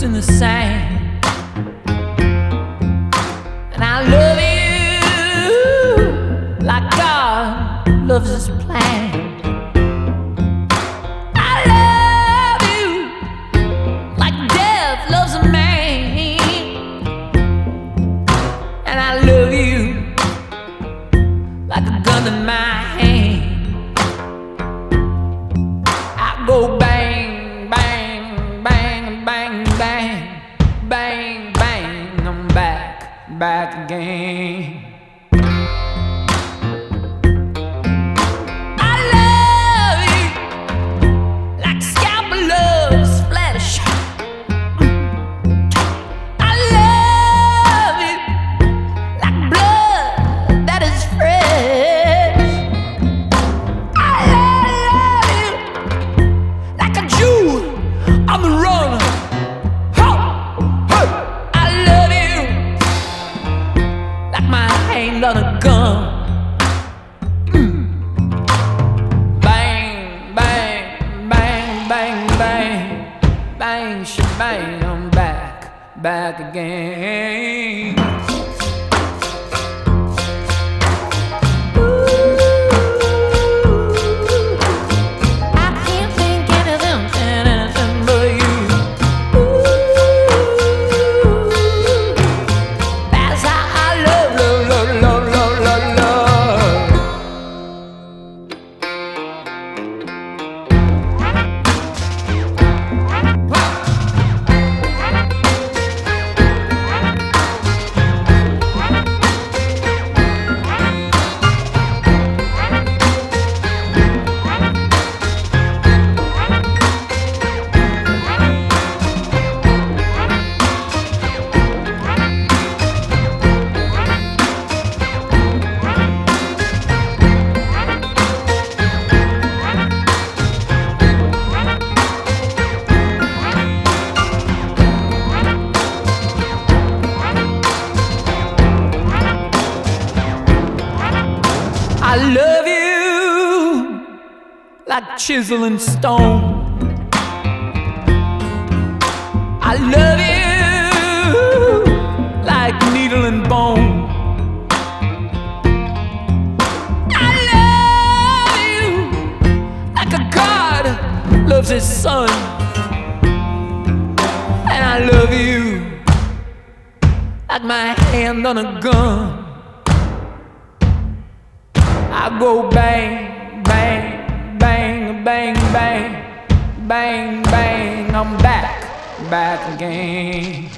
roots in the sand. And I love you like God loves his plan. I love you like death loves a man. And I love you like a gun in my hand. I go bang, bang, bang, bang, bang, bang, bang, I'm back again. I love you like scalpel loves flesh. I love you like blood that is fresh. I love you like a Jew on the run. I love you like my hand on a gun. Bang, bang, bang, bang, bang, bang, shebang, I'm back again. I love you like chisel and stone. I love you like needle and bone. I love you like a God loves his son. And I love you like my hand on a gun. I go bang, bang, bang, bang, bang, bang, bang, I'm back again.